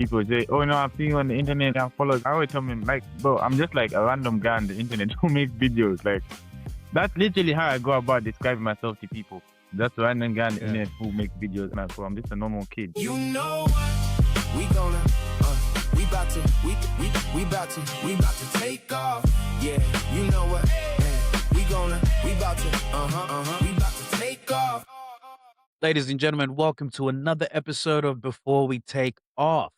people say, "Oh no, I've seen you on the internet and followers." I always tell them, like, bro, I'm just like a random guy on the internet who makes videos. Like, that's literally how I go about describing myself to people. Just a random guy on the internet who makes videos, and I'm just a normal kid. You know what? We gonna, we about to take off. Yeah, you know what? We about to take off. Ladies and gentlemen, welcome to another episode of Before We Take Off.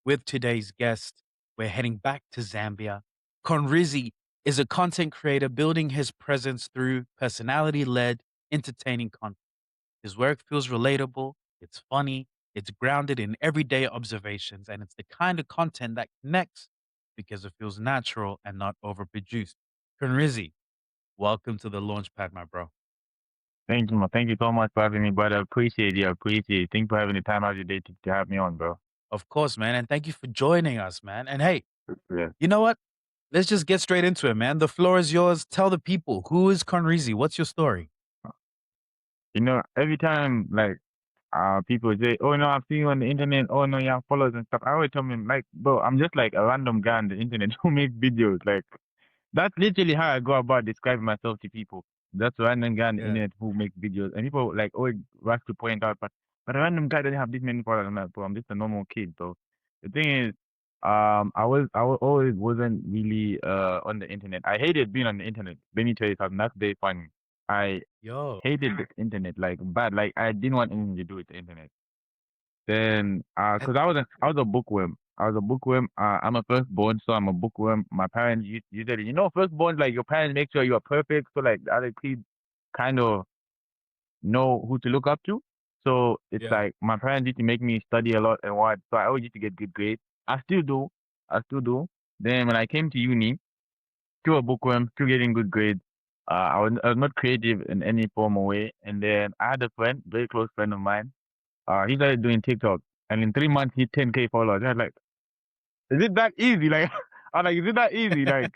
With today's guest, we're heading back to Zambia. Konrizzy is a content creator building his presence through personality-led, entertaining content. His work feels relatable, it's funny, it's grounded in everyday observations, and it's the kind of content that connects because it feels natural and not overproduced. Konrizzy, welcome to the Launchpad, my bro. Thank you, man. Thank you so much for having me, brother. I appreciate you. Thank you for having the time out of your day to have me on, bro. Of course, man. And thank you for joining us, man. And hey, Yeah. you know what? Let's just get straight into it, man. The floor is yours. Tell the people, who is Konrizzy? What's your story? You know, every time like people say, "Oh no, I've seen you on the internet. Oh no, you have followers and stuff." I always tell them, like, bro, I'm just like a random guy on the internet who makes videos. Like, that's literally how I go about describing myself to people. That's a random guy on the internet who makes videos, and people like always rush to point out, but a random guy doesn't have this many followers. I'm like, bro, I'm just a normal kid. So the thing is, I always wasn't really on the internet. I hated being on the internet. Let me tell you something. That's very funny. I hated the internet like bad. Like I didn't want anything to do with the internet. Then, cause I was a bookworm. I was a bookworm. I'm a firstborn, so I'm a bookworm. My parents usually, firstborn, like your parents make sure you are perfect, so like the other kids kind of know who to look up to. So it's like my parents used to make me study a lot and what. So I always used to get good grades. I still do. I still do. Then when I came to uni, still a bookworm, still getting good grades. I was not creative in any form or way. And then I had a friend, very close friend of mine. He started doing TikTok, and in 3 months he 10K followers. I was like, is it that easy? Like, I'm like, is it that easy? Like,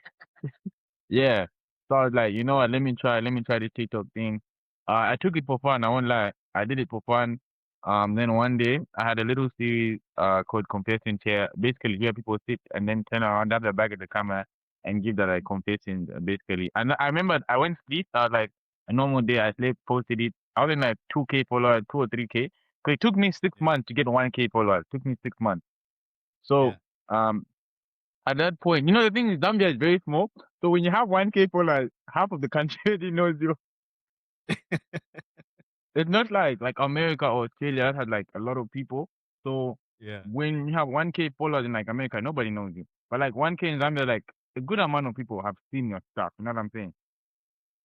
yeah. So I was like, you know what? Let me try this TikTok thing. I took it for fun. I won't lie. I did it for fun. Then one day I had a little series called Confession Chair. Basically, where people sit and then turn around, have their back at the camera, and give that like confession, basically. And I remember I went sleep. I was like a normal day. I slept, posted it. I was in like 2K followers, 2 or 3K. Cause it took me 6 months to get 1K followers. It took me 6 months. So um at that point, the thing is Zambia is very small. So when you have 1K followers, half of the country already knows you. It's not like America or Australia that had like a lot of people. So when you have 1K followers in like America, nobody knows you. But like 1K in Zambia, like a good amount of people have seen your stuff. You know what I'm saying?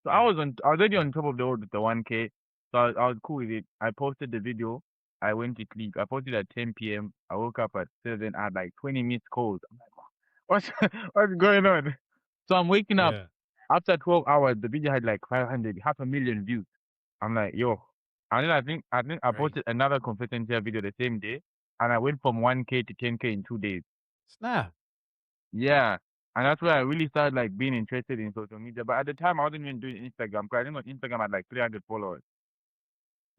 So I was already on top of the world with the 1K. So I was cool with it. I posted the video. I went to sleep. I posted at 10 p.m. I woke up at 7. I had like 20 missed calls. I'm like, what's what's going on? So I'm waking up after 12 hours. The video had like 500, 500,000 views. I'm like, yo. And then I think I posted another confidential video the same day, and I went from 1K to 10K in 2 days. Snap. Yeah. And that's where I really started like being interested in social media. But at the time I wasn't even doing Instagram because I didn't know Instagram had like 300 followers.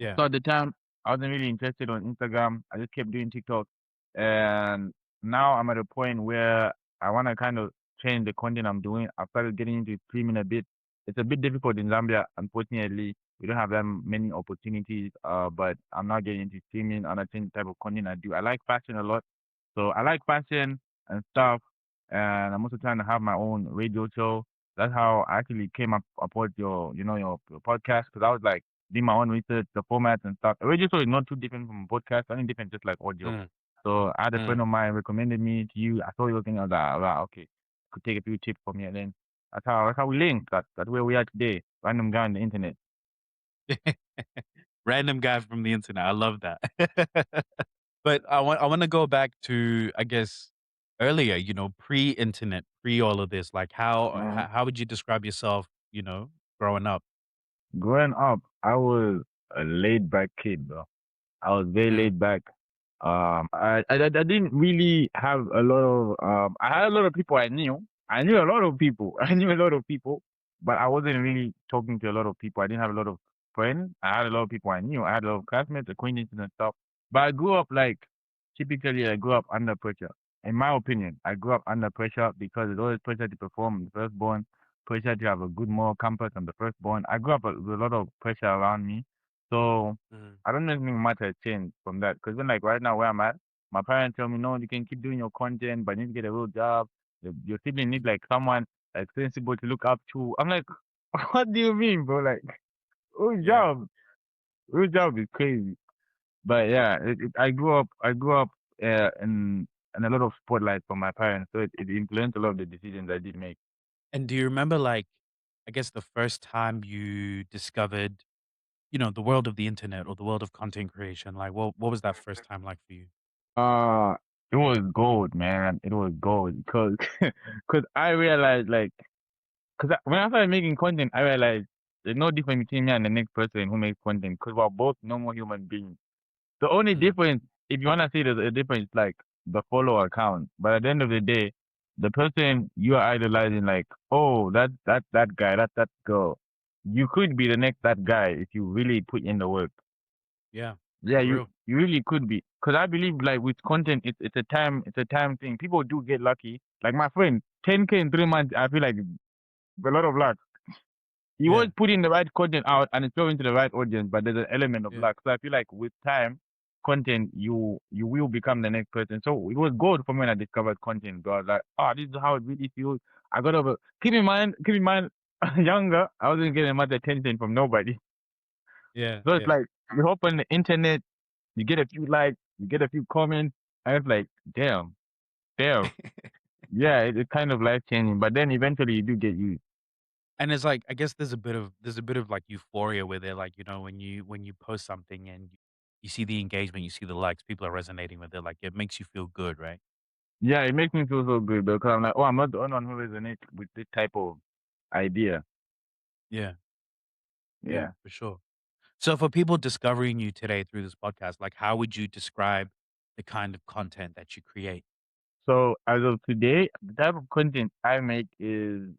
So at the time I wasn't really interested on Instagram. I just kept doing TikTok. And now I'm at a point where I want to kind of change the content I'm doing. I started getting into streaming a bit. It's a bit difficult in Zambia, unfortunately. We don't have that many opportunities. But I'm not getting into streaming. I'm not changing the type of content I do. I like fashion a lot. So I like fashion and stuff. And I'm also trying to have my own radio show. That's how I actually came up upon your podcast, because I was like doing my own research, the formats and stuff. A radio show is not too different from a podcast, only different just like audio. So I had a friend of mine recommended me to you. I saw you looking, I was like, wow, okay, could take a few tips from here. Then that's how we linked. That's where we are today. Random guy on the internet. Random guy from the internet. I love that. But I want to go back to, I guess, earlier, pre-internet, pre all of this. Like how would you describe yourself, growing up? Growing up, I was a laid back kid, bro. I was very laid back. I didn't really have a lot of I had a lot of people I knew. I knew a lot of people. I knew a lot of people, but I wasn't really talking to a lot of people. I didn't have a lot of friends. I had a lot of people I knew. I had a lot of classmates, acquaintances and stuff. But I grew up like typically I grew up under pressure. In my opinion, I grew up under pressure because there's always pressure to perform the firstborn, pressure to have a good moral compass on the firstborn. I grew up with a lot of pressure around me. So Mhm. I don't think much has changed from that. Because then like right now where I'm at, my parents tell me, no, you can keep doing your content, but you need to get a real job. Your sibling need like someone like sensible to look up to. I'm like, what do you mean, bro? Like, whose Yeah. job? Whose job is crazy. But yeah, I grew up in a lot of spotlight from my parents, so it influenced a lot of the decisions I did make. And do you remember, like, I guess the first time you discovered, the world of the internet or the world of content creation? Like, what was that first time like for you? Uh, it was gold, man. It was gold because cause I realized like when I started making content, I realized there's no difference between me and the next person who makes content because we're both normal human beings. The only Mm, difference, if you want to see the difference, like the follower count. But at the end of the day, the person you are idolizing, like, oh, that guy, that girl, you could be the next that guy if you really put in the work. yeah, Yeah, for real. you really could be. Because I believe like with content, it's a time thing. People do get lucky. Like my friend, 10K in 3 months, I feel like a lot of luck. You always Yeah, put in the right content out and it's going to the right audience, but there's an element of yeah, luck. So I feel like with time, content, you will become the next person. So it was good for me when I discovered content. God, like, oh, this is how it really feels. I got over. Keep in mind, younger, I wasn't getting much attention from nobody. yeah, So it's yeah. like you open the internet, you get a few likes, you get a few comments, and it's like, damn, damn, yeah, it's kind of life changing. But then eventually you do get used. And it's like, I guess there's a bit of like euphoria with it. Like, when you post something and you see the engagement, you see the likes, people are resonating with it. Like, it makes you feel good, right? Yeah, it makes me feel so good because I'm like, oh, I'm not the only one who resonates with this type of idea. Yeah, yeah, Yeah. for sure. So for people discovering you today through this podcast, like, how would you describe the kind of content that you create? So as of today, the type of content I make is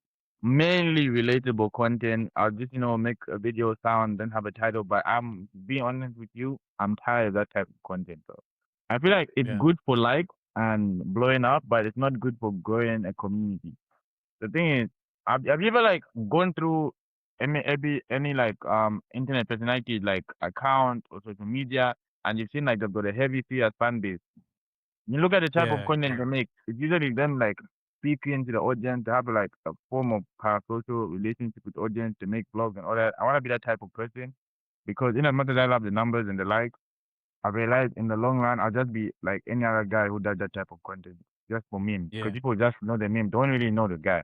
mainly relatable content. I'll just, make a video sound, then have a title. But I'm being honest with you, I'm tired of that type of content. So I feel like it's Yeah, good for likes and blowing up, but it's not good for growing a community. The thing is, have you ever like gone through any like internet personalities like account or social media and you've seen like they've got a heavy serious fan base? You look at the type of yeah, content they make, it's usually them like speaking to the audience, they have like a form of parasocial relationship with audience to make vlogs and all that. I wanna be that type of person because in as much as I love the numbers and the likes, I realize in the long run I'll just be like any other guy who does that type of content just for meme. Because yeah. people just know the meme, don't really know the guy.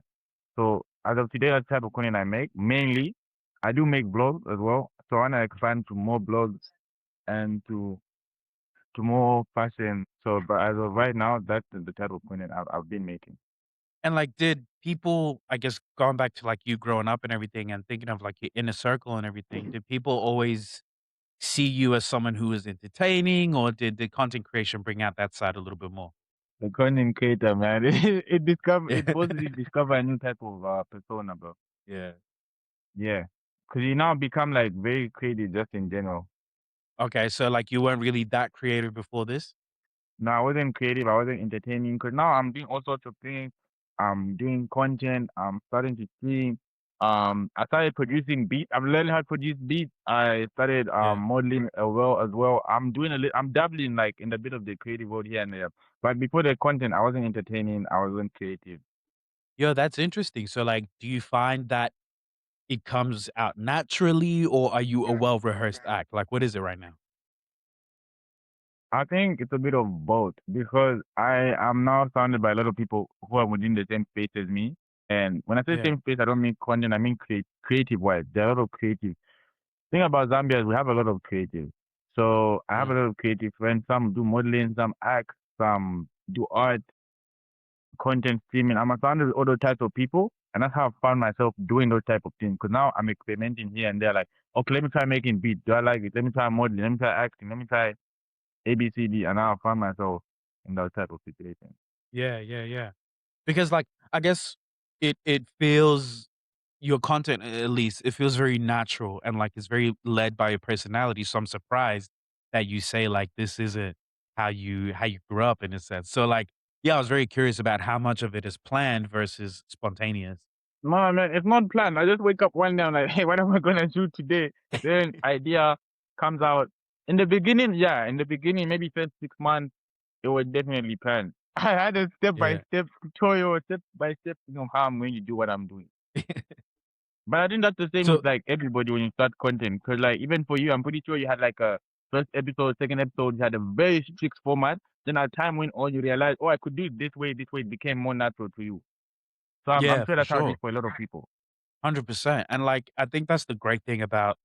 So as of today, that's the type of content I make. Mainly, I do make blogs as well. So I want to expand to more blogs and to more fashion. So, but as of right now, that's the type of content I've been making. And like, did people, I guess, going back to like you growing up and everything, and thinking of like your inner circle and everything, did people always see you as someone who is entertaining, or did the content creation bring out that side a little bit more? The content creator, man, it Yeah, forces you to discover a new type of persona, bro. yeah. Yeah, because you now become like very creative just in general. Okay, so like you weren't really that creative before this. No, I wasn't creative. I wasn't entertaining because now I'm doing all sorts of things. I'm doing content. I'm starting to stream. I started producing beats. I'm learning how to produce beats. I started Yeah. modeling as well. I'm dabbling like in a bit of the creative world here and there. But before the content, I wasn't entertaining. I wasn't creative. Yo, that's interesting. So like, do you find that it comes out naturally, or are you a well rehearsed act? Like, what is it right now? I think it's a bit of both because I am now surrounded by a lot of people who are within the same space as me. And when I say Yeah, same space, I don't mean content. I mean creative wise. There are a lot of creative thing about Zambia is we have a lot of creatives. So I have a mm, lot of creative friends. Some do modeling, some act, some do art, content streaming. I'm surrounded with all those types of people, and that's how I found myself doing those type of things. Because now I'm experimenting here and there. Like, okay, let me try making beats. Do I like it? Let me try modeling. Let me try acting. Let me try ABCD. And now I found myself in those type of situations. yeah, yeah, yeah. Because like, I guess it feels your content, at least it feels very natural and like it's very led by your personality. So I'm surprised that you say like this is it. how you grew up in a sense. So like, yeah, I was very curious about how much of it is planned versus spontaneous. No, man, it's not planned. I just wake up one day, I'm like, hey, what am I gonna do today? Then idea comes out. In the beginning, yeah, in the beginning, maybe first 6 months, it was definitely planned. I had a step by Yeah. step tutorial, step by step, how I'm going to do what I'm doing. But I think that's the same So with like everybody when you start content. Cause like even for you, I'm pretty sure you had like a first episode, second episode, you had a very strict format. Then as time went on, you realize, oh, I could do it this way. This way it became more natural to you. So I'm yeah, sure for that's how it is sure. for a lot of people. 100%. And like, I think that's the great thing about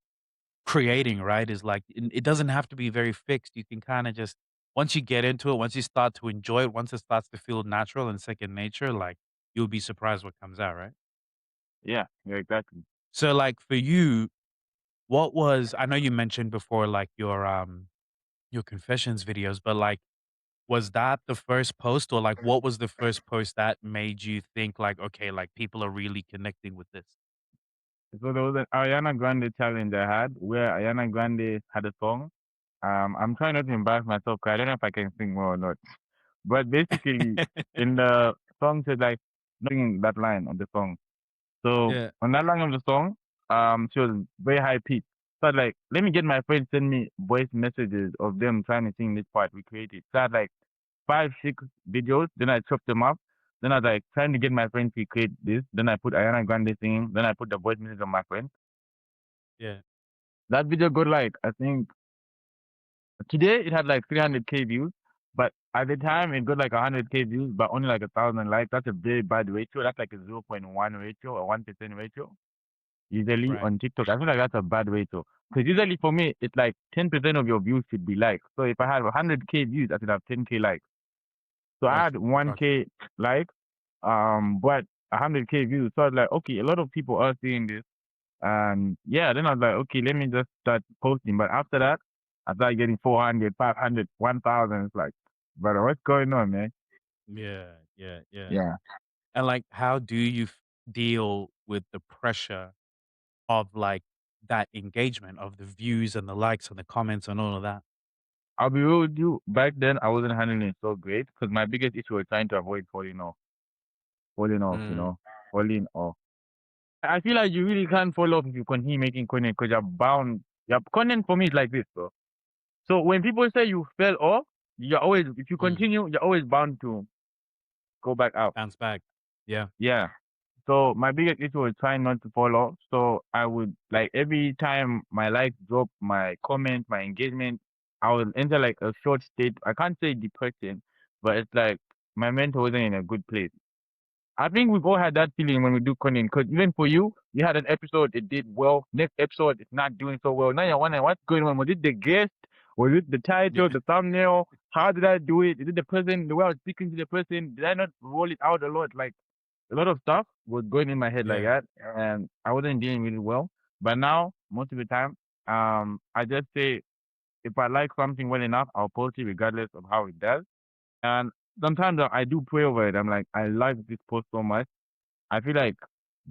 creating, right? Is like, it doesn't have to be very fixed. You can kind of just, once you get into it, once you start to enjoy it, once it starts to feel natural and second nature, like you'll be surprised what comes out, right? Yeah, yeah, exactly. So like for you, what was, I know you mentioned before, like your confessions videos, but like, was that the first post or like what was the first post that made you think like, okay, like people are really connecting with this? So there was an Ariana Grande challenge I had where Ariana Grande had a song. I'm trying not to embarrass myself because I don't know if I can sing well or not. But basically, in the song said like nothing that line of the song. So Yeah. on that line of the song, she was very high pitched. So I was like, let me get my friends send me voice messages of them trying to sing this part we created. So I had like 5, 6 videos. Then I chopped them up. Then I was like trying to get my friends to create this. Then I put Ariana Grande singing. Then I put the voice message of my friend. Yeah. That video got like I think today it had like 300K views. But at the time it got like 100K views, but only like 1,000 likes. That's a very bad ratio. That's like a 0.1 ratio or 1% ratio. Usually Right. on TikTok. I feel like that's a bad ratio. Because usually for me, it's like 10% of your views should be likes. So if I had 100K views, I should have 10K likes. So I had Gotcha. Gotcha. 1K likes, but 100K views. So I was like, okay, a lot of people are seeing this. And yeah, then I was like, okay, let me just start posting. But after that, I started getting 400, 500, 1,000. It's like, brother, what's going on, man? Yeah. Yeah. Yeah. Yeah. And like, how do you deal with the pressure of like that engagement of the views and the likes and the comments and all of that? I'll be real with you. Back then, I wasn't handling it so great because my biggest issue was trying to avoid falling off, Mm, falling off. I feel like you really can't fall off if you continue making content because you're bound. Your content for me is like this, bro. So when people say you fell off, if you mm. continue, you're always bound to go back up. Bounce back. Yeah. Yeah. So my biggest issue was trying not to fall off. So I would like every time my likes drop, my comment, my engagement, I would enter like a short state. I can't say depression, but it's like my mental wasn't in a good place. I think we've all had that feeling when we do content. Because even for you, you had an episode, it did well. Next episode, it's not doing so well. Now you're wondering what's going on. Was it the guest? Was it the Yeah. title, the thumbnail? How did I do it? Is it the person, the way I was speaking to the person? Did I not roll it out a lot? Like a lot of stuff was going in my head like Yeah. that, and I wasn't dealing really well. But now, most of the time, I just say if I like something well enough, I'll post it regardless of how it does. And sometimes I do pray over it. I'm like, I like this post so much. I feel like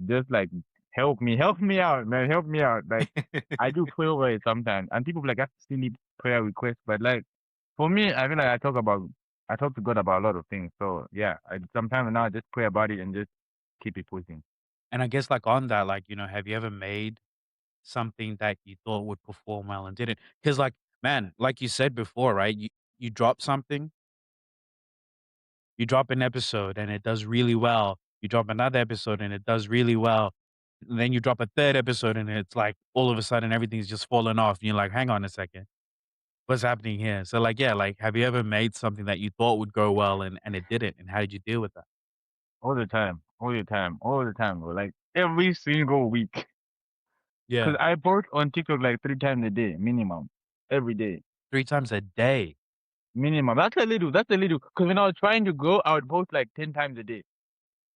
just like help me out, man, help me out. Like I do pray over it sometimes, and people be like that's silly prayer request, but like for me, I feel like I talk to God about a lot of things. So yeah, sometimes now I just pray about it and just keep it pushing. And I guess like on that, like, have you ever made something that you thought would perform well and didn't? Because like, man, like you said before, right? You drop something, you drop an episode and it does really well. You drop another episode and it does really well. And then you drop a third episode and it's like all of a sudden everything's just falling off. And you're like, hang on a second. What's happening here? So like, yeah, like have you ever made something that you thought would go well and it didn't? And how did you deal with that? All the time, all the time, all the time, bro. Like every single week. Cause Yeah. I post on TikTok like 3 times a day, minimum. Every day. 3 times a day. Minimum. That's a little. That's a little. Cause when I was trying to grow, I would post like 10 times a day.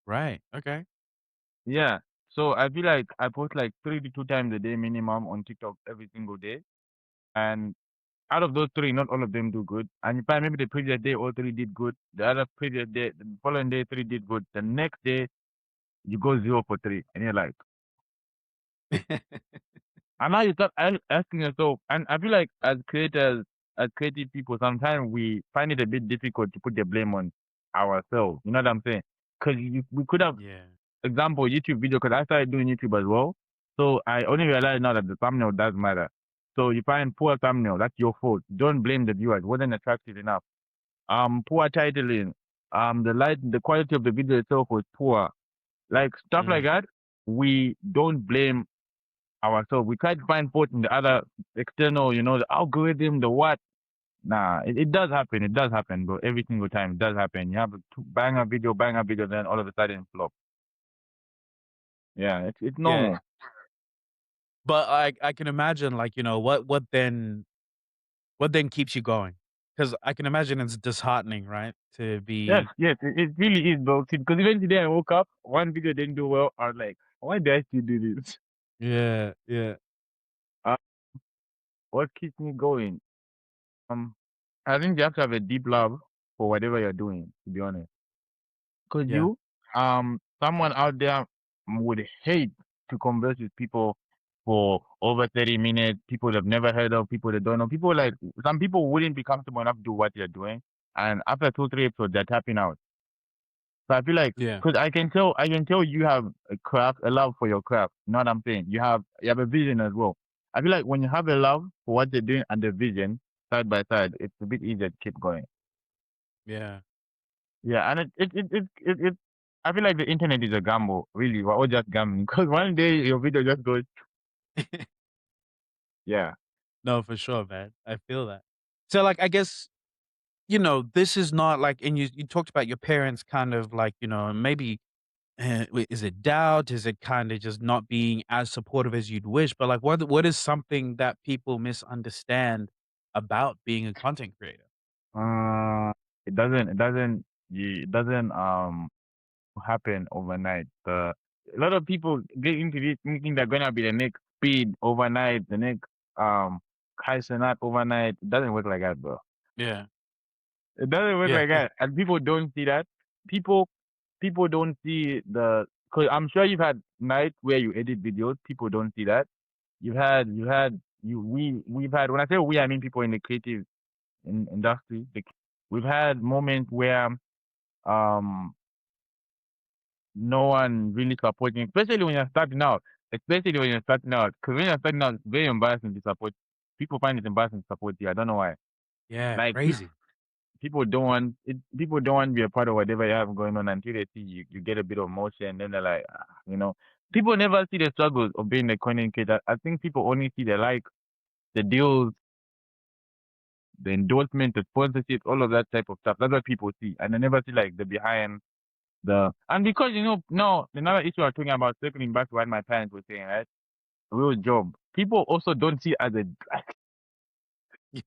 Right. Okay. Yeah. So I feel like I post like 3 to 2 times a day minimum on TikTok every single day. And out of those three, not all of them do good. And if I maybe the previous day all three did good, the other previous day, the following day three did good. The next day you go 0 for 3, and you're like, and now you start asking yourself. And I feel like as creators, as creative people, sometimes we find it a bit difficult to put the blame on ourselves. You know what I'm saying? Because we could have, Yeah. example, YouTube video, because I started doing YouTube as well. So I only realized now that the thumbnail does matter. So you find poor thumbnail, that's your fault. Don't blame the viewer. It wasn't attractive enough. Poor titling. The quality of the video itself was poor. Like stuff like Mm. that. We don't blame ourselves. We try to find fault in the other external, the algorithm, the what. Nah, it does happen. It does happen, bro. Every single time it does happen. You have a bang a video, then all of a sudden flop. Yeah, it's Yeah. normal. But I can imagine, like, what then keeps you going? Because I can imagine it's disheartening, right? To Yes, be yes, it really is, bro. Because even today I woke up, one video didn't do well. I was like, why did I still do this? Yeah, yeah, Uh, what keeps me going? Um, I think you have to have a deep love for whatever you're doing, to be honest. Because yeah, someone out there would hate to converse with people for over 30 minutes, people they've never heard of, people they don't know. Some people wouldn't be comfortable enough to do what they're doing. And after two, three episodes, they're tapping out. So I feel like, yeah, because I can tell you have a craft, a love for your craft. You know what I'm saying? You have a vision as well. I feel like when you have a love for what they're doing and the vision side by side, it's a bit easier to keep going. yeah. Yeah, and I feel like the internet is a gamble, really. We're all just gambling because one day your video just goes, yeah. No, for sure, man. I feel that. So, like, I guess, this is not like, and you talked about your parents kind of like, maybe, is it doubt? Is it kind of just not being as supportive as you'd wish? But like, what is something that people misunderstand about being a content creator? Uh, it doesn't happen overnight. A lot of people get into this thinking they're gonna be the next speed overnight, the next Kai Cenat overnight. It doesn't work like that, bro. Yeah, It doesn't work yeah, like that, and people don't see that. People people don't see because I'm sure you've had nights where you edit videos. People don't see that. We've had, when I say we, I mean people in the creative industry. We've had moments where um no one really supporting, especially when you're starting out. Especially when you're starting out, because when you're starting out, it's very embarrassing to support. People find it embarrassing to support you. I don't know why. yeah. Like Crazy. people don't want it. People don't want to be a part of whatever you have going on until they see you get a bit of motion. Then they're like, people never see the struggles of being a content creator. I think people only see the deals, the endorsement, the sponsorship, all of that type of stuff. That's what people see, and they never see like the behind and because no, another issue I'm talking about, circling back to what my parents were saying, right? Real job. People also don't see it as a.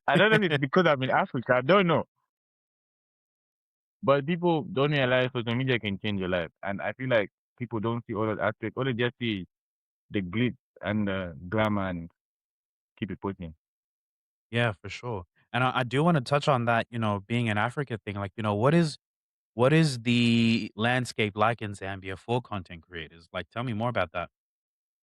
I don't know if it's because I'm in Africa. I don't know. But people don't realize social media can change your life. And I feel like people don't see all those aspects. All they just see the glitz and the glamour and keep it pushing. Yeah, for sure. And I do want to touch on that, being an Africa thing. Like, what is the landscape like in Zambia for content creators? Like, tell me more about that.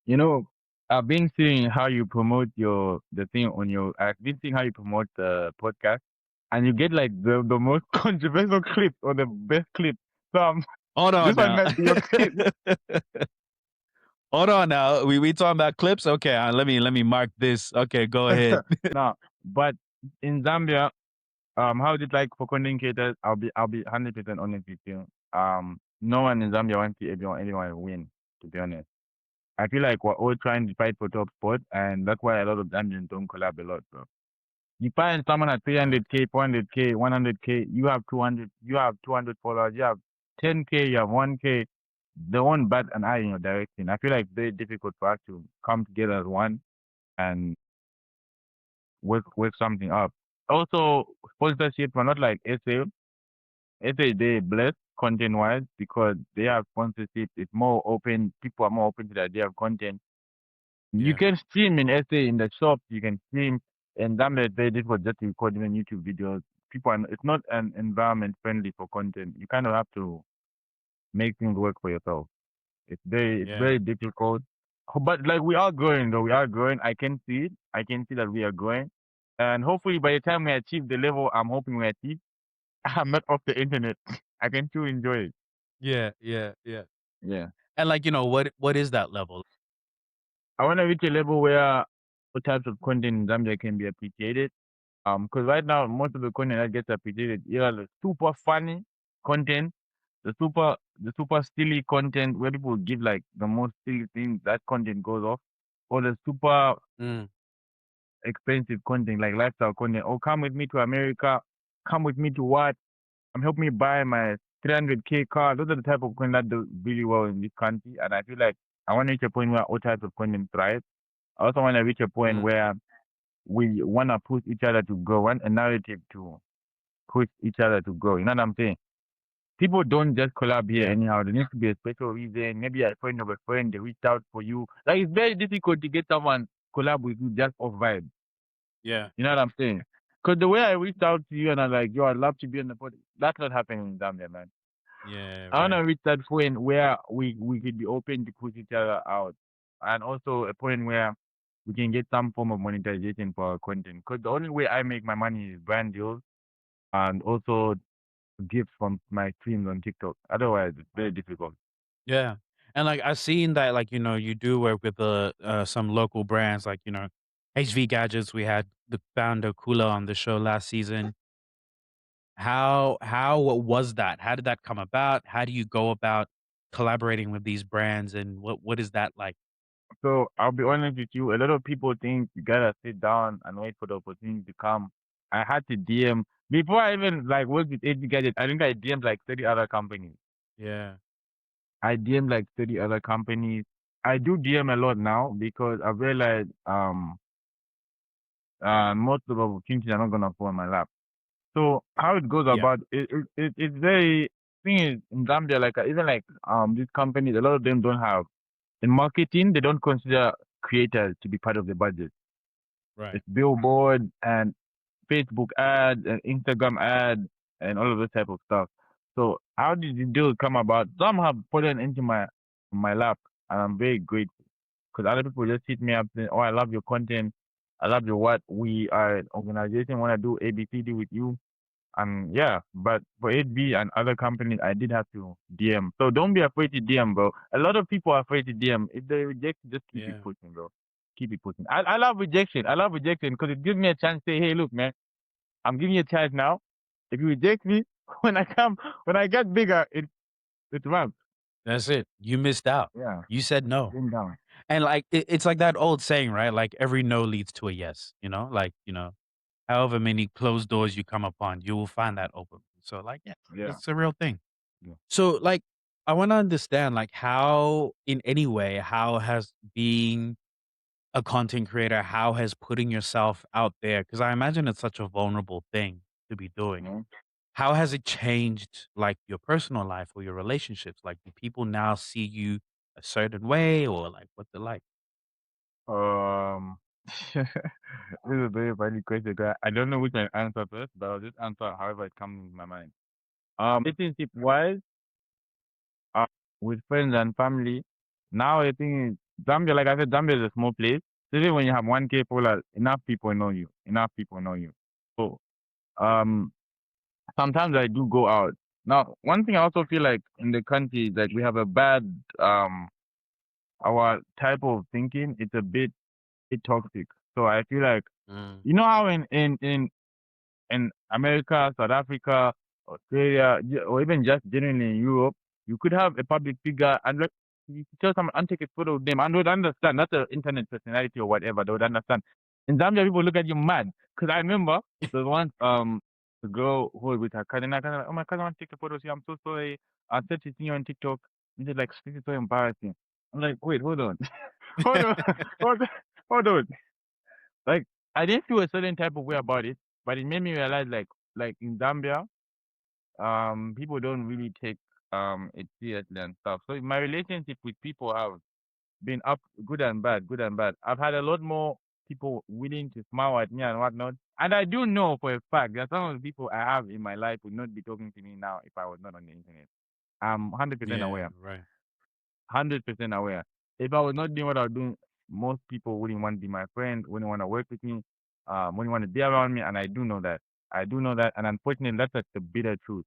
You know, I've been seeing how you promote I've been seeing how you promote the podcast, and you get like the most controversial clips or the best clips. So Hold this on one now. might be your clip. Hold on now. We talking about clips? Okay, let me mark this. Okay, go ahead. No, but in Zambia, how is it like for content creators? I'll be 100% honest with you. No one in Zambia wants to see anyone win. To be honest, I feel like we're all trying to fight for top spot, and that's why a lot of Zambians don't collab a lot, bro. You find someone at Yeah, 300K, 400K, 100K, you have 200 followers, you have 10K, you have 1K. They won't bat an eye in your direction. I feel like it's very difficult for us to come together as one and work something up. Also, sponsorship are not like SA. SA they blessed content wise because they have sponsorship. It's more open. People are more open to the idea of content. You yeah, can stream in SA in the shop. You can stream, and damn it, they did was just to record even YouTube videos. It's not an environment friendly for content. You kind of have to make things work for yourself. It's yeah, very difficult. But like we are growing though, we are growing. I can see it. I can see that we are growing. And hopefully by the time we achieve the level I'm hoping we achieve, I'm not off the internet. I can still enjoy it. Yeah, yeah, yeah. Yeah. And like, what is that level? I want to reach a level where all types of content in Zambia can be appreciated. Because right now most of the content that gets appreciated, either the super funny content, the super silly content where people give like the most silly things, that content goes off, or the super Mm, expensive content like lifestyle content. Oh, come with me to America, come with me to what? Help me buy my 300K car. Those are the type of content that do really well in this country, and I feel like I want to reach a point where all types of content thrive. I also want to reach a point mm, where we want to push each other to grow, want a narrative to push each other to grow. You know what I'm saying? People don't just collab here yeah, anyhow. There needs to be a special reason. Maybe a friend of a friend, they reached out for you. Like, it's very difficult to get someone collab with you just off vibe. yeah, You know what I'm saying? Because the way I reached out to you and I'm like, yo, I'd love to be on the pod, that's not happening in Zambia, man. yeah, I want to right. reach that point where we could be open to push each other out. And also a point where we can get some form of monetization for our content. Because the only way I make my money is brand deals and also gifts from my streams on TikTok. Otherwise, it's very difficult. Yeah. And like I've seen that like, you do work with some local brands like, HV Gadgets. We had the founder Kula on the show last season. How was that? How did that come about? How do you go about collaborating with these brands and what is that like? So I'll be honest with you. A lot of people think you gotta sit down and wait for the opportunity to come. I had to DM before I even like worked with AG Gadget. I think I DM'd like 30 other companies. Yeah. I DM like 30 other companies. I do DM a lot now because I realized most of the opportunities are not gonna fall in my lap. So how it goes Yeah. about it's very thing is in Zambia like even like these companies, a lot of them don't have in marketing, they don't consider creators to be part of the budget. Right. It's billboard and Facebook ads and Instagram ads and all of this type of stuff. So how did the deal come about? Some have put it into my lap, and I'm very grateful because other people just hit me up saying, "Oh, I love your content. I love your what. We are an organization. Want to do ABCD with you." And yeah, but for 8B and other companies, I did have to DM. So don't be afraid to DM, bro. A lot of people are afraid to DM. If they reject, just keep it Yeah. pushing, bro. Keep it pushing. I love rejection. I love rejection because it gives me a chance to say, hey, look, man, I'm giving you a chance now. If you reject me, when I get bigger, it ramps. That's it. You missed out. Yeah, You said no. bring down. And like it's like that old saying, right? Like every no leads to a yes, Like, however many closed doors you come upon, you will find that open. So like, yeah, Yeah, it's a real thing. yeah. So like I want to understand like how in any way, how has being a content creator, how has putting yourself out there, because I imagine it's such a vulnerable thing to be doing. Mhm. How has it changed like your personal life or your relationships? Like do people now see you a certain way or like what's it like? Um, this is a very funny question. 'Cause I don't know which one to answer first, but I'll just answer however it comes in my mind. Relationship wise, uh, with friends and family. Now I think Zambia, like I said, Zambia is a small place. So even when you have 1K followers, enough people know you. Enough people know you. So um, sometimes I do go out. Now, one thing I also feel like in the country is like we have a bad our type of thinking. It's a bit toxic. So I feel like Mm, you know how in America, South Africa, Australia, or even just generally in Europe, you could have a public figure and like you could tell someone and take a photo of them and they would understand. That's an internet personality or whatever. They would understand. In Zambia, people look at you mad. Because I remember there was once the girl who was with her cousin. I kind of like, oh my cousin want to take a photo. She, I'm so sorry. I said she's seeing you on TikTok. And they're like, this is so embarrassing. I'm like, wait, hold on, hold on, hold on, hold on. Like I didn't feel a certain type of way about it, but it made me realize like in Zambia, people don't really take it seriously and stuff. So my relationship with people have been up good and bad, good and bad. I've had a lot more people willing to smile at me and whatnot. And I do know for a fact that some of the people I have in my life would not be talking to me now if I was not on the internet. I'm 100% yeah, aware. right. 100% aware. If I was not doing what I was doing, most people wouldn't want to be my friend, wouldn't want to work with me. when you want to be around me, and I do know that. I do know that, and unfortunately, that's like the bitter truth.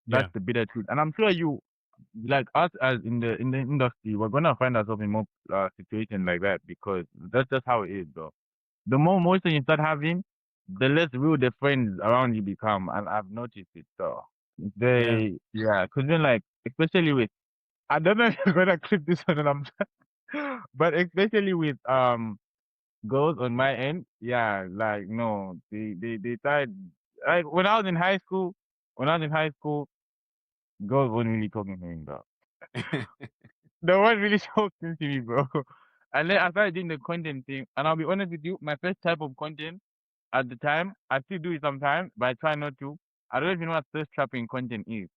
That's Yeah. the bitter truth, and I'm sure you, like us as in the industry, we're gonna find ourselves in more situations like that because that's just how it is, bro. The more motion you start having, the less real the friends around you become, and I've noticed it. So Yeah. yeah, because then like, especially with, I don't know if you're gonna clip this one, and but especially with girls on my end, yeah, like no, they tried, like when I was in high school, when I was in high school, girls weren't really talking to me, bro. They weren't really talking to me, bro. And then I started doing the content thing, and I'll be honest with you, my first type of content at the time, I still do it sometimes, but I try not to. I don't even know what thirst trapping content is.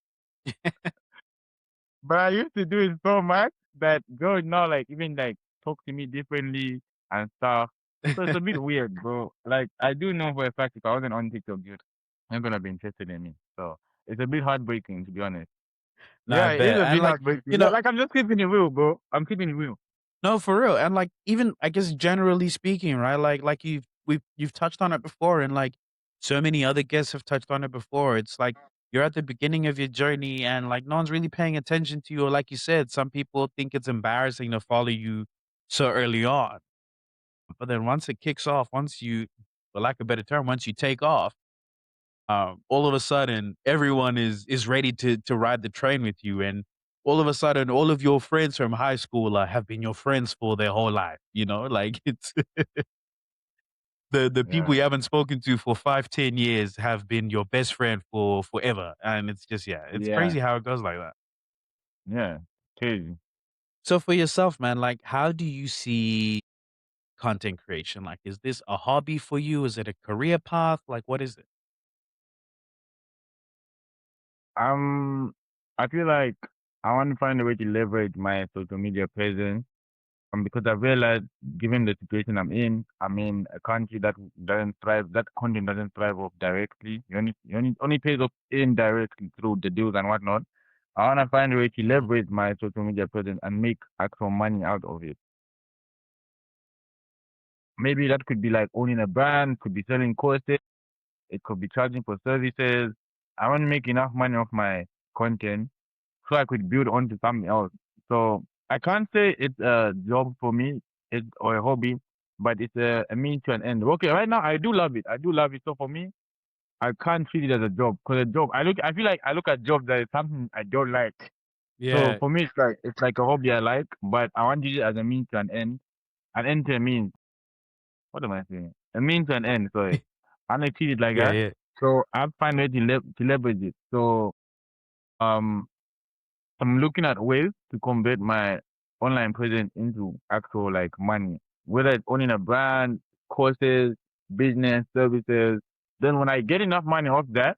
But I used to do it so much that girls now like even like talk to me differently and stuff. So it's a bit weird, bro. Like I do know for a fact if I wasn't on TikTok, you're not gonna be interested in me. So it's a bit heartbreaking to be honest. No, I Yeah, it is bet. a And bit like, heartbreaking. you know, Like I'm just keeping it real, bro. I'm keeping it real. no, for real. And like, even I guess generally speaking, right? Like you've touched on it before, and like so many other guests have touched on it before. It's like you're at the beginning of your journey, and like no one's really paying attention to you. Or like you said, some people think it's embarrassing to follow you so early on. But then once it kicks off, once you, for lack of a better term, once you take off, all of a sudden everyone is ready to ride the train with you, and all of a sudden all of your friends from high school have been your friends for their whole life. You know, like it's the people Yeah, you haven't spoken to for 5, 10 years have been your best friend for forever, and it's just yeah, it's yeah, crazy how it goes like that. yeah. Crazy. So for yourself, man, like how do you see content creation? Like, is this a hobby for you? Is it a career path? Like, what is it? Um, I feel like I want to find a way to leverage my social media presence. Because I realized, given the situation I'm in a country that doesn't thrive, that content doesn't thrive off directly. You only pays off indirectly through the deals and whatnot. I want to find a way to Mhm. leverage my social media presence and make actual money out of it. Maybe that could be like owning a brand, could be selling courses, it could be charging for services. I want to make enough money off my content so I could build onto something else. So I can't say it's a job for me, it's or a hobby, but it's a means to an end. Okay, right now I do love it. I do love it. So for me, I can't treat it as a job because a job, I feel like I look at jobs that is something I don't like. So Yeah, for me, it's like a hobby I like, but I want to use it as a means to an end to a means. What am I saying? A means to an end. Sorry, I don't treat it like yeah, that. yeah, So I find a way to leverage it. So um I'm looking at ways to convert my online presence into actual like money, whether it's owning a brand, courses, business, services. Then when I get enough money off that,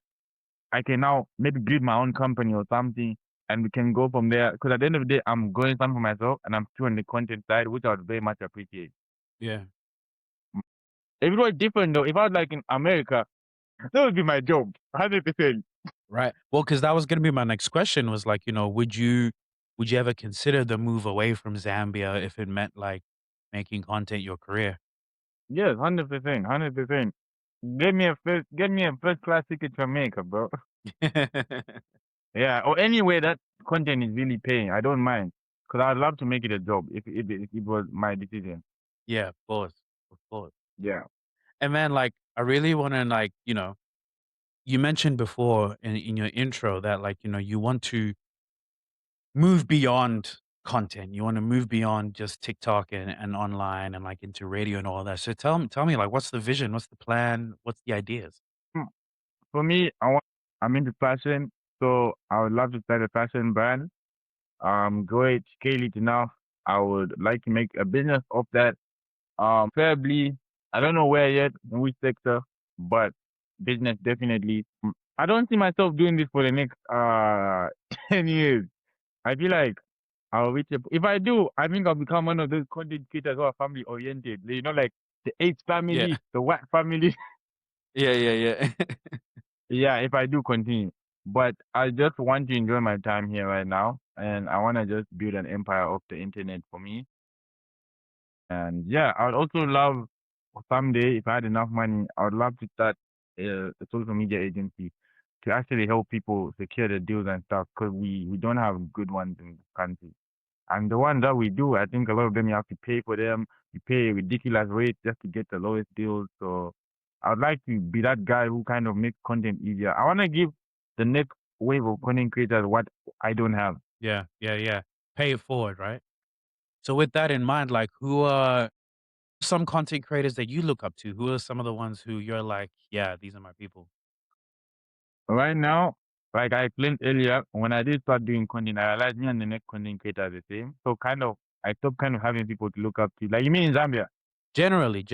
I can now maybe build my own company or something and we can go from there. Because at the end of the day, I'm growing something for myself and I'm still on the content side, which I would very much appreciate. yeah. If it was different though, if I was like in America, that would be my job, 100%. Right. Well, because that was gonna be my next question was like, would you ever consider the move away from Zambia if it meant like making content your career? Yes, 100%, 100%. Get me a first class ticket to Jamaica, bro. Yeah, or anywhere that content is really paying. I don't mind because I'd love to make it a job if it was my decision. Yeah, of course. Of course. Yeah. And man, like I really wanna like, you mentioned before in your intro that like, you want to move beyond content. You want to move beyond just TikTok and online and like into radio and all that. So tell me like what's the vision? What's the plan? What's the ideas? Hmm. For me, I'm into fashion, so I would love to start a fashion brand. Grow it, scale it enough. I would like to make a business of that. Preferably, I don't know where yet, in which sector, but business definitely. I don't see myself doing this for the next 10 years. I feel like I'll reach if I do, I think I'll become one of those content creators who are family oriented. Like the H Yeah. family, the White family. Yeah, yeah, yeah. Yeah, if I do continue. But I just want to enjoy my time here right now. And I want to just build an empire of the internet for me. And yeah, I would also love someday, if I had enough money, I would love to start a social media agency to actually help people secure the deals and stuff because we don't have good ones in this country. And the ones that we do, I think a lot of them you have to pay for them. You pay a ridiculous rate just to get the lowest deals. So I would like to be that guy who kind of makes content easier. I want to give the next wave of content creators what I don't have. Yeah, yeah, yeah. Pay it forward, right? So with that in mind, like who are some content creators that you look up to? Who are some of the ones who you're like, yeah, these are my people? Right now, like I explained earlier, when I did start doing content, I realized me and the next content creator are the same. So kind of, I stopped kind of having people to look up to. Like you mean in Zambia? Generally.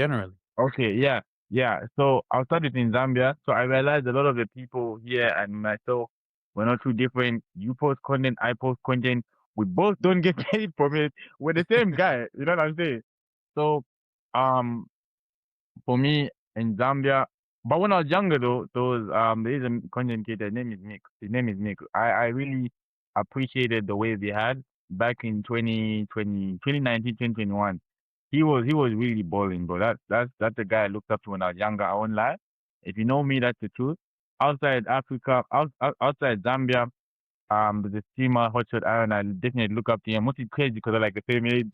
Okay, yeah, yeah. So I started in Zambia. So I realized a lot of the people here and myself were not too different. You post content, I post content. We both don't get paid from it. We're the same guy. You know what I'm saying? So, um, for me in Zambia. But when I was younger though, there is a content creator, his name is Mick. His name is Mick. I really appreciated the way they had back in 2020, 2019, 2021. He was really balling, bro. That's the guy I looked up to when I was younger. I won't lie. If you know me, that's the truth. Outside Africa, outside Zambia, the streamer Hotshot Iron, I definitely look up to him. Which is crazy because I like the same age.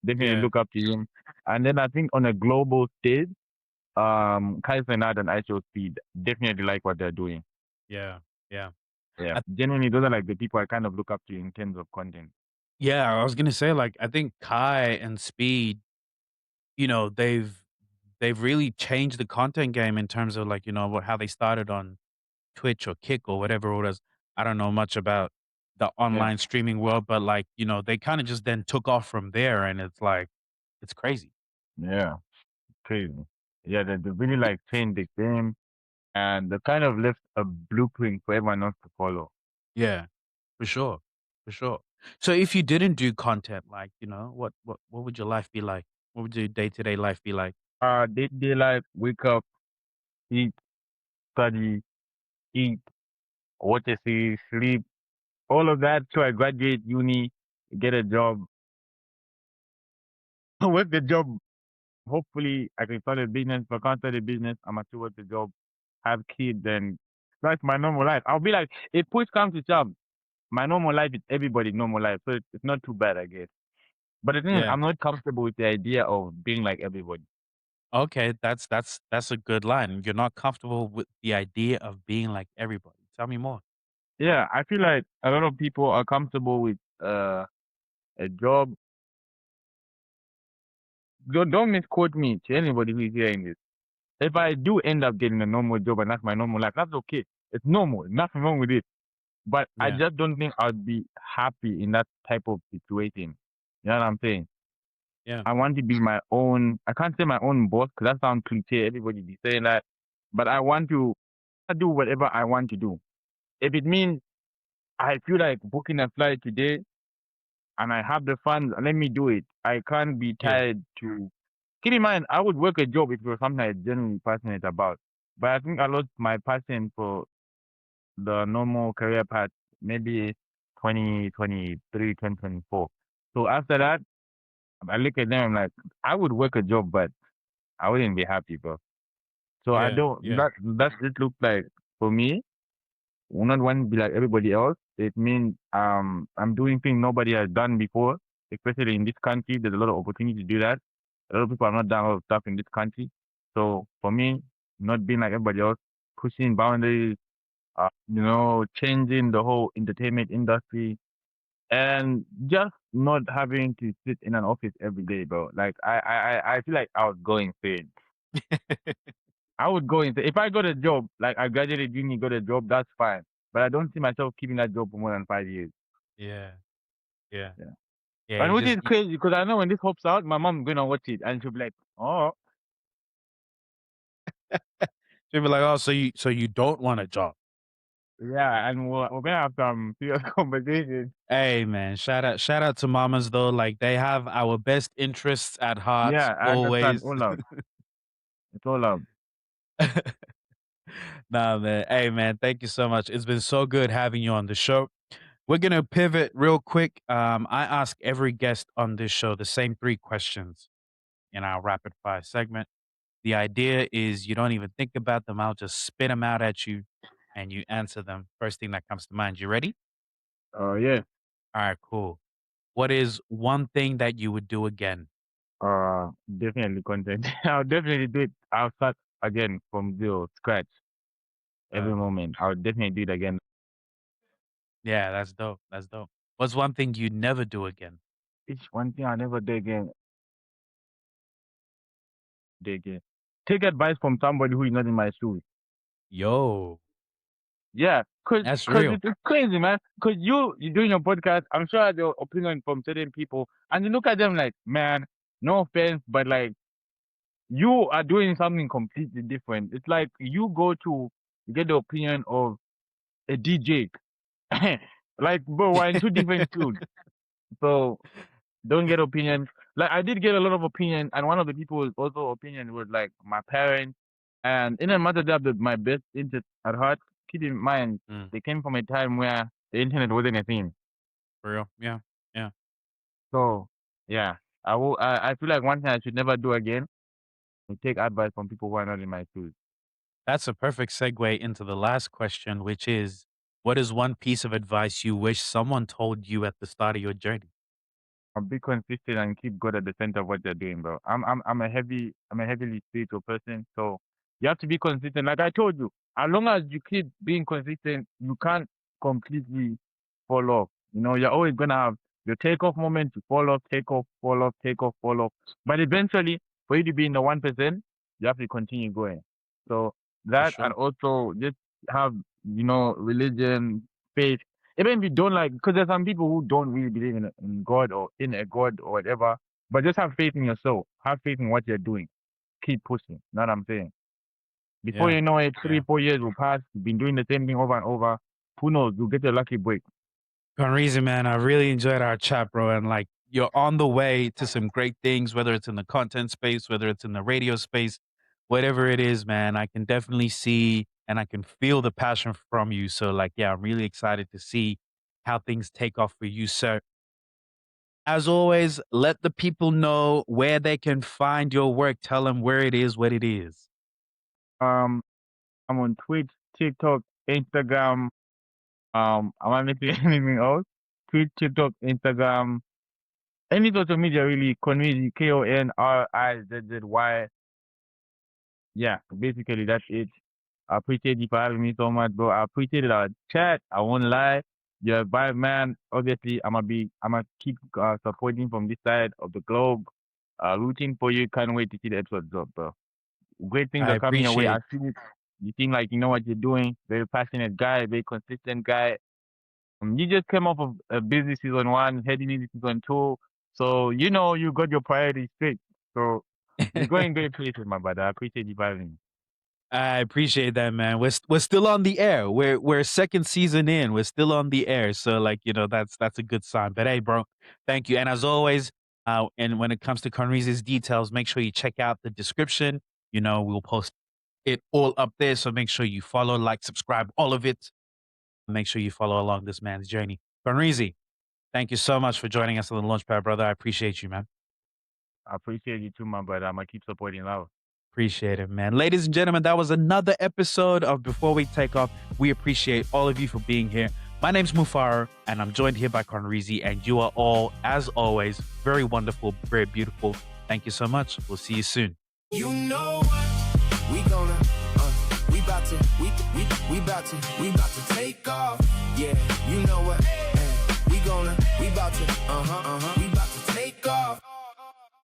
Definitely Yeah, look up to him. And then I think on a global stage, Kaiser and ISO Speed definitely like what they're doing. yeah, yeah. Yeah, I, genuinely, those are like the people I kind of look up to in terms of content. yeah, I was gonna say, like, I think Kai and Speed, they've really changed the content game in terms of like, what how they started on Twitch or Kick or whatever it was. I don't know much about the Yeah, online streaming world, but like, they kind of just then took off from there and it's like it's crazy. yeah, crazy. Yeah, they really like changed the game and they kind of left a blueprint for everyone else to follow. Yeah, for sure. For sure. So if you didn't do content, like, what would your life be like? What would your day-to-day life be like? They like wake up, eat, study, eat, watch a series, sleep, all of that. So I graduate uni, get a job. With the job, hopefully I can start a business. If I can't start a business, I'm still with the job, have kids, and that's my normal life. I'll be like, if push comes to shove, my normal life is everybody's normal life. So it's not too bad, I guess. But the thing is, Yeah. I'm not comfortable with the idea of being like everybody. Okay, that's a good line. You're not comfortable with the idea of being like everybody. Tell me more. Yeah, I feel like a lot of people are comfortable with a job. Don't misquote me to anybody who is hearing this. If I do end up getting a normal job and that's my normal life, that's okay. It's normal. Nothing wrong with it. But I Yeah. just don't think I'd be happy in that type of situation. You know what I'm saying? Yeah. I want to be my own. I can't say my own boss because that sounds cliche. Everybody be saying that, but I want to do whatever I want to do. If it means I feel like booking a flight today and I have the funds, let me do it. I can't be Yeah. tied to. Keep in mind, I would work a job if it was something I'm genuinely passionate about. But I think I lost my passion for the normal career path maybe 2023, 2024. So after that, I look at them, I'm like, I would work a job, but I wouldn't be happy, bro. So I Yeah. don't, Yeah. that just looks like, for me, will not want to be like everybody else. It means I'm doing things nobody has done before, especially in this country. There's a lot of opportunity to do that. A lot of people have not done a lot of stuff in this country. So for me, not being like everybody else, pushing boundaries, changing the whole entertainment industry, and just not having to sit in an office every day, bro. Like I feel like I was going insane. I would go insane if I got a job. Like I graduated uni, got a job. That's fine, but I don't see myself keeping that job for more than 5 years. Yeah. Yeah. Yeah, Yeah. and You which just is crazy because I know when this hops out, my mom's gonna watch it and she'll be like, "Oh, She'll be like, "Oh, so you don't want a job?" yeah," and we're gonna have some serious conversations. Hey, man, shout out to mamas though. Like they have our best interests at heart Yeah, I understand always. all of it's all love. Nah, man. Hey, man, thank you so much. It's been so good having you on the show. We're gonna pivot real quick. I ask every guest on this show the same three questions. in our rapid fire segment. The idea is you don't even think about them. I'll just spit them out at you and you answer them first thing that comes to mind. You ready? Yeah. All right, cool. What is one thing that you would do again? Definitely content. I'll definitely do it. I'll start again from zero, scratch, every Uh, moment. I'll definitely do it again. yeah, that's dope. That's dope. What's one thing you'd never do again? It's one thing I'll never do again. Take advice from somebody who is not in my shoes. Yo, Yeah, that's cause real. it's crazy, man. Cause you're doing your podcast. I'm sure I have your opinion from certain people, and you look at them like, man, no offense, but like you are doing something completely different. It's like you get the opinion of a DJ. Like, bro, we're in two different fields. So don't get opinions. Like I did get a lot of opinion, and one of the people's also opinion was like my parents. And in a matter that my best interest at heart, keep in mind Mm, they came from a time where the internet wasn't a thing. for real. Yeah. Yeah. So yeah, I feel like one thing I should never do again is take advice from people who are not in my shoes. That's a perfect segue into the last question, which is what is one piece of advice you wish someone told you at the start of your journey? Be consistent and keep God at the center of what you're doing, bro. I'm a heavily spiritual person, so you have to be consistent. Like I told you, as long as you keep being consistent, you can't completely fall off. You know, you're always gonna have your takeoff moment, you fall off, take off, fall off, take off, fall off. But eventually, for you to be in the 1%, you have to continue going. So For that, and sure. also just have, religion, faith, even if you don't like, because there's some people who don't really believe in God or in a God or whatever, but just have faith in yourself. Have faith in what you're doing. Keep pushing. Know what I'm saying? Before Yeah. you know it, three, Yeah. 4 years will pass. You've been doing the same thing over and over. Who knows? You'll get your lucky break. Konrizzy, man, I really enjoyed our chat, bro. And like, you're on the way to some great things, whether it's in the content space, whether it's in the radio space, whatever it is, man. I can definitely see and I can feel the passion from you. So, like, yeah, I'm really excited to see how things take off for you, sir. As always, let the people know where they can find your work. Tell them where it is, what it is. Um, I'm on Twitch, TikTok, Instagram. Am I missing anything else? Twitch, TikTok, Instagram, any social media really. Konrizzy, KONRIZZY. Yeah, basically that's it. I appreciate you for having me so much, bro. I appreciate our chat. I won't lie. You're a vibe man. Obviously, I'ma keep supporting from this side of the globe. Rooting for you. Can't wait to see the episode drop, bro. Great things I are coming your way. I appreciate. see it. You seem like you know what you're doing. Very passionate guy, very consistent guy. You just came off of a busy season one, heading into season two. So you know you got your priorities straight. So you're going great places, my brother. I appreciate you having me. I appreciate that, man. We're still on the air. We're second season in. We're still on the air. So like, that's a good sign. But hey, bro, thank you. And as always, and when it comes to Konrizzy's details, make sure you check out the description. We'll post it all up there. So make sure you follow, like, subscribe, all of it. Make sure you follow along this man's journey. Konrizzy, thank you so much for joining us on the Launchpad, brother. I appreciate you, man. I appreciate you too, my brother. I'm gonna keep supporting love. Appreciate it, man. Ladies and gentlemen, that was another episode of Before We Take Off. We appreciate all of you for being here. My name's Mufar, and I'm joined here by Konrizzy, and you are all, as always, very wonderful, very beautiful. Thank you so much. We'll see you soon. You know what? We gonna, we about to, we about to take off. Yeah, you know what? We about to, we